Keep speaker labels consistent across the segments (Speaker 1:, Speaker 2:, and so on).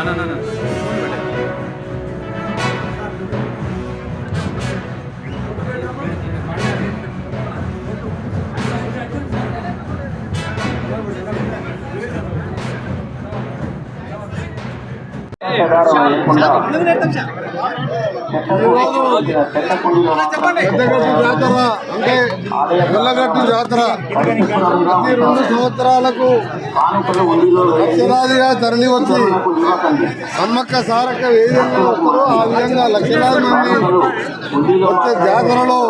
Speaker 1: పెద్దగట్టు జాతర అంటే వెల్లగట్టు జాతర ప్రతి 2 సంవత్సరాలకు లక్షలాదిగా తరలి వచ్చి సమ్మక్క సారక్క ఏ విధంగా వస్తారో ఆ విధంగా లక్షలాది మంది వచ్చే జాతరలో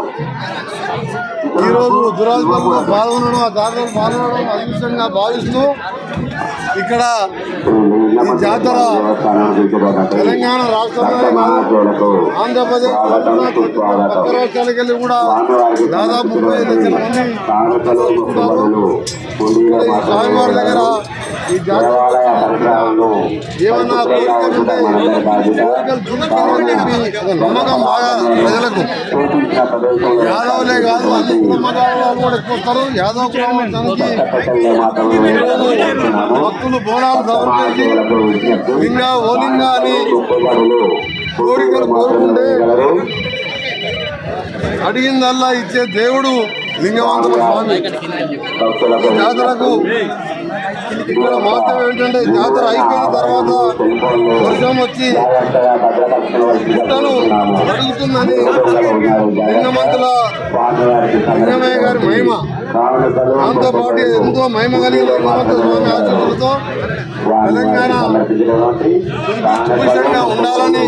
Speaker 1: ఈరోజు దురాజపల్లిలో పాల్గొనడం, ఆ జాతరలో పాల్గొనడం అదృష్టంగా భావిస్తూ ఇక్కడ ఈ జాతర తెలంగాణ రాష్ట్రంలోనే కాదు ఆంధ్రప్రదేశ్ పక్క రాష్ట్రాలకు వెళ్ళి కూడా దాదాపు 35 లక్షల మంది స్వామివారి దగ్గర ఈ జాతర ఏమన్నా నమ్మకం బాగా ప్రజలకు. యాదవులే కాదు అన్ని కుటుంబాల కూడా ఎక్కువ వస్తారు. యాదవ్ కుటుంబానికి భక్తులు బోనాలు సమర్పించి లింగ ఓలింగ అని కోరికలు కోరుకుంటే అడిగిందల్లా ఇచ్చే దేవుడు లింగవంతుల స్వామి. జాతరకు ఇక్కడ మాత్రం ఏంటంటే జాతర అయిపోయిన తర్వాత వర్షం వచ్చి పుట్టను అడుగుతుందని లింగమంతుల లింగమయ్య గారి మహిమ. దాంతోపాటు ఎంతో మహిమ కలిగిన లింగమంతుల స్వామి ఆశీస్సులతో తెలంగాణ సుభిక్షంగా ఉండాలని,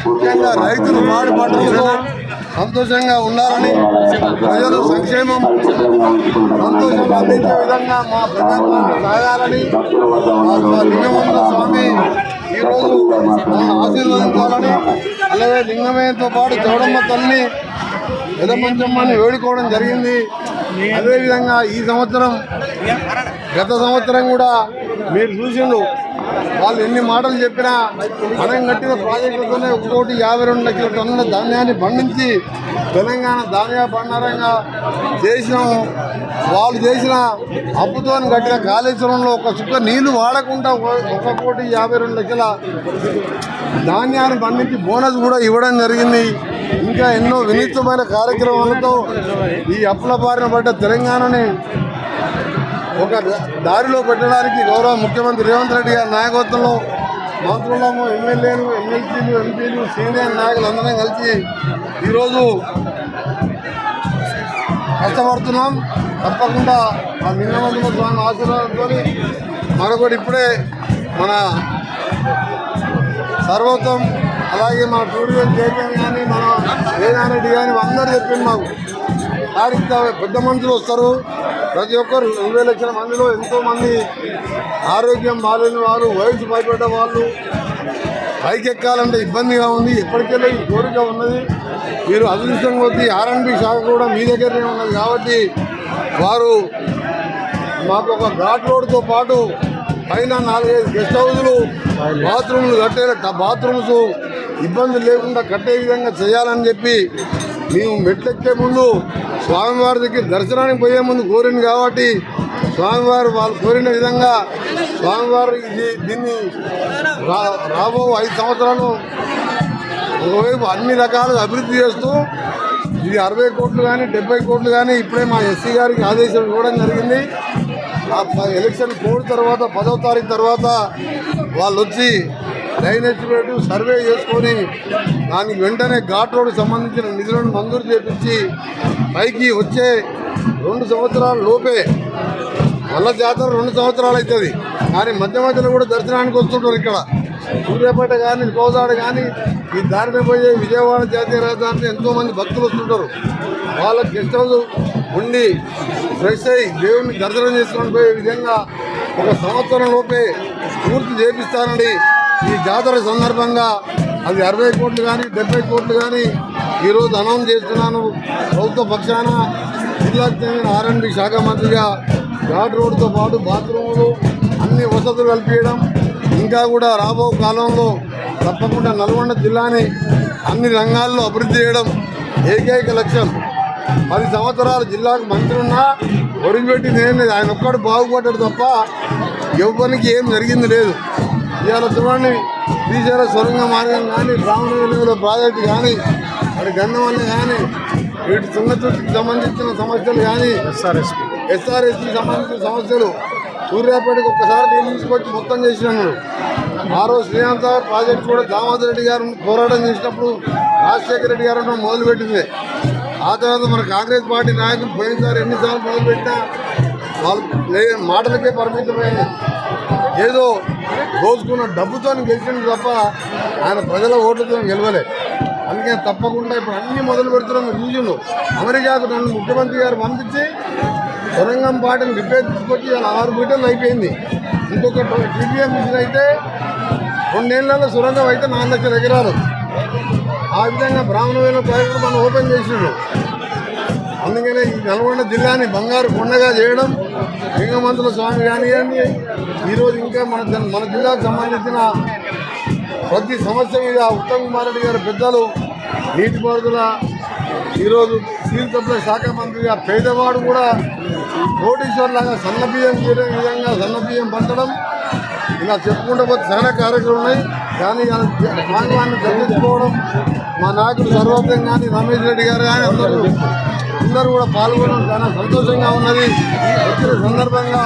Speaker 1: ముఖ్యంగా రైతులు పాడి పంటలతో సంతోషంగా ఉండాలని, ప్రజలు సంక్షేమం సంతోషం అందించే విధంగా మా ప్రజాపాలన సాగాలని మా లింగమంతుల స్వామి ఈరోజు ఆశీర్వదించాలని, అలాగే లింగమయ్యతో పాటు చౌడమ్మ తల్లిని ఎదమంచమ్మని వేడుకోవడం జరిగింది. అదేవిధంగా ఈ సంవత్సరం గత సంవత్సరం కూడా మీరు చూసిండు వాళ్ళు ఎన్ని మాటలు చెప్పినా మనం కట్టిన ప్రాజెక్టులతోనే 1,52 లక్షల టన్నుల ధాన్యాన్ని పండించి తెలంగాణ ధాన్య భండారంగా చేసినాము. వాళ్ళు చేసిన అప్పుతో కట్టిన కాళేశ్వరంలో ఒక చుక్క నీళ్లు వాడకుండా 1,52 లక్షల ధాన్యాన్ని పండించి బోనస్ కూడా ఇవ్వడం జరిగింది. ఇంకా ఎన్నో వినూత్నమైన కార్యక్రమాలతో ఈ అప్పుల బారిన పడ్డ తెలంగాణని ఒక దారిలో పెట్టడానికి గౌరవ ముఖ్యమంత్రి రేవంత్ రెడ్డి గారి నాయకత్వంలో మంత్రులము, ఎమ్మెల్యేలు, ఎమ్మెల్సీలు, ఎంపీలు, సీనియర్ నాయకులు అందరం కలిసి ఈరోజు కష్టపడుతున్నాం. తప్పకుండా ఆ లింగమంతుల స్వామి ఆశీర్వాదంతో మరొకటి ఇప్పుడే మన సర్వోత్తం అలాగే మన టూరిజం చైర్మన్ కానీ మన వేదారెడ్డి కానీ అందరూ చెప్పింది మాకు తారీఖు పెద్ద మనుషులు వస్తారు. ప్రతి ఒక్కరు 20 లక్షల మందిలో ఎంతోమంది ఆరోగ్యం బాగాలేని వాళ్ళు, వయసు భయపడ్డ వాళ్ళు పైకి ఎక్కాలంటే ఇబ్బందిగా ఉంది. ఎప్పటికెళ్ళి ఈ కోరిక ఉన్నది. మీరు అదృష్టం కొద్దీ R&B శాఖ కూడా మీ దగ్గరనే ఉన్నది కాబట్టి వారు మాకు ఒక ఘాట్ రోడ్తో పాటు పైన 4-5 గెస్ట్ హౌజులు, బాత్రూమ్లు బాత్రూమ్స్ ఇబ్బంది లేకుండా కట్టే విధంగా చేయాలని చెప్పి మేము మెట్లెక్కే ముందు స్వామివారి దగ్గర దర్శనానికి పోయే ముందు కోరింది కాబట్టి స్వామివారు వాళ్ళు కోరిన విధంగా స్వామివారు దీన్ని రాబో 5 సంవత్సరాలు ఒకవైపు అన్ని రకాలుగా అభివృద్ధి చేస్తూ ఇది 60 కోట్లు కానీ 70 కోట్లు కానీ ఇప్పుడే మా ఎస్సీ గారికి ఆదేశం ఇవ్వడం జరిగింది. ఆ ఎలక్షన్ కోడ్ తర్వాత 10వ తారీఖు తర్వాత వాళ్ళు వచ్చి డ్రైనేజ్ సర్వే చేసుకొని దానికి వెంటనే ఘాట్ రోడ్డు సంబంధించిన నిధులను మంజూరు చేపించి పైకి వచ్చే 2 సంవత్సరాల లోపే మళ్ళా జాతర 2 సంవత్సరాలు అవుతుంది. కానీ మధ్య మధ్యలో కూడా దర్శనానికి వస్తుంటారు. ఇక్కడ సూర్యాపేట కానీ కోదాడ కానీ ఈ దారిని పోయే విజయవాడ జాతీయ రహదారిని ఎంతోమంది భక్తులు వస్తుంటారు. వాళ్ళకి గెస్ట్ హౌస్ ఉండి ఫ్రెష్ అయ్యి దేవుడిని దర్శనం చేసుకొని పోయే విధంగా 1 సంవత్సరం లోపే పూర్తి చేపిస్తానని ఈ జాతర సందర్భంగా అది 60 కోట్లు కానీ 70 కోట్లు కానీ ఈరోజు అనౌన్స్ చేస్తున్నాను. ప్రభుత్వ పక్షాన జిల్లాకు చెందిన R&B శాఖ మంత్రిగా ఘాట్ రోడ్డుతో పాటు బాత్రూములు అన్ని వసతులు కల్పించడం, ఇంకా కూడా రాబో కాలంలో తప్పకుండా నల్గొండ జిల్లాని అన్ని రంగాల్లో అభివృద్ధి చేయడం ఏకైక లక్ష్యం. 10 సంవత్సరాలు జిల్లాకు మంత్రి ఉన్నా ఒరిగిపెట్టింది ఏం లేదు. ఆయన ఒక్కడు బాగుపడ్డాడు తప్ప ఎవరికి ఏం జరిగింది లేదు. ఇవాళ చూడండి శ్రీశైల సొరంగ మార్గం కానీ బ్రాహ్మణ వెలుగుల ప్రాజెక్టు కానీ అటు గన్నవల్లి కానీ ఇటు తుంగతుర్తికి సంబంధించిన సమస్యలు కానీ ఎస్ఆర్ఎస్కి సంబంధించిన సమస్యలు సూర్యాపేటకు ఒక్కసారి నీళ్ళు తీసుకొచ్చి మొత్తం చేసినాడు. ఆ రోజు శ్రీకాంత్ సాగర్ ప్రాజెక్టు కూడా దామోదర్ రెడ్డి గారు పోరాటం చేసినప్పుడు రాజశేఖర రెడ్డి గారు మొదలుపెట్టింది. ఆ తర్వాత మన కాంగ్రెస్ పార్టీ నాయకులు పోయినసారి ఎన్నిసార్లు మొదలుపెట్టినా వాళ్ళు మాటలకే పరిమితమైంది. ఏదో దోచుకున్న డబ్బుతో గెలిచింది తప్ప ఆయన ప్రజల ఓట్లతో గెలవలే. అందుకని తప్పకుండా ఇప్పుడు అన్ని మొదలు పెడుతున్నాం. చూసిండు అమెరికాకు నన్ను ముఖ్యమంత్రి గారు పంపించి సొరంగం పాటను రిపేర్ తీసుకొచ్చి 6 మీటర్లు అయిపోయింది. ఇంకొక టీపీఎం మిషన్ అయితే 2 ఏళ్లలో సొరంగం అయితే 4 లక్షల ఎకరాలు. ఆ విధంగా బ్రాహ్మణవేల ప్రాజెక్టు మనం ఓపెన్ చేసినాడు. అందుకనే ఈ నల్గొండ జిల్లాని బంగారు కొండగా చేయడం లింగమంతుల స్వామి కానివ్వండి, ఈరోజు ఇంకా మన జిల్లాకు సంబంధించిన ప్రతి సమస్య మీద ఉత్తమ్ కుమార్ రెడ్డి గారి పెద్దలు నీటిపారుదల ఈరోజు స్టీల్ సప్లై శాఖ మంత్రిగా పేదవాడు కూడా కోటీశ్వర్లాగా సన్నబియ్యం తీరే విధంగా సన్నబియ్యం పంచడం ఇలా చెప్పుకుంటూ పోతే చాలా కార్యక్రమాలు ఉన్నాయి. కానీ భాగవాన్ని తగ్గించుకోవడం మా నాయకులు సర్వోదయం కానీ రమేష్ రెడ్డి గారు కానీ అందరూ కూడా పాల్గొనడం చాలా సంతోషంగా ఉన్నది. వచ్చిన సందర్భంగా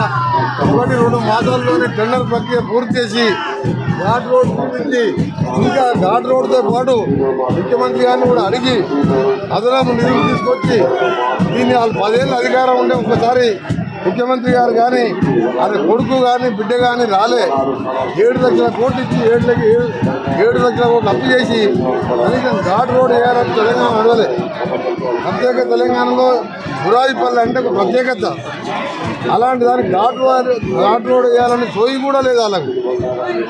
Speaker 1: 1-2 మాసాల్లోనే టెండర్ ప్రక్రియ పూర్తి చేసి ఘాట్ రోడ్ చూపించి ఇంకా ఘాట్ రోడ్తో పాటు ముఖ్యమంత్రి గారిని కూడా అడిగి అదనపు నిధులు తీసుకొచ్చి దీన్ని వాళ్ళు 10 ఏళ్ళు అధికారం ఉండే ఒక్కసారి ముఖ్యమంత్రి గారు కానీ అది కొడుకు కానీ బిడ్డ కానీ రాలే 7 లక్షల కోట్లు ఇచ్చి 7 లక్షల కోట్లు అప్పు చేసి కనీసం ఘాట్ రోడ్ వేయాలని తెలంగాణ నడవలే. ప్రత్యేక తెలంగాణలో గురాయిపల్లి అంటే ఒక ప్రత్యేకత. అలాంటి దానికి ఘాట్ రోడ్ వేయాలని సోయి కూడా లేదు వాళ్ళకు.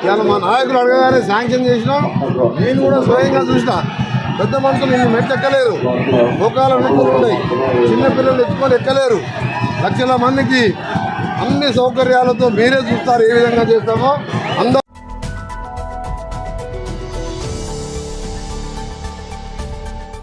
Speaker 1: ఇవాళ మా నాయకులు అడగగానే శాంక్షన్ చేసినాం. నేను కూడా స్వయంగా చూసిన పెద్ద మనుషులు ఇన్ని మెట్లు ఎక్కలేరు, మోకాల నొప్పులు ఉన్నాయి, చిన్నపిల్లలు ఎత్తుకొని ఎక్కలేరు. లక్షల మందికి అన్ని సౌకర్యాలతో మీరే చూస్తారు ఏ విధంగా చేస్తామో.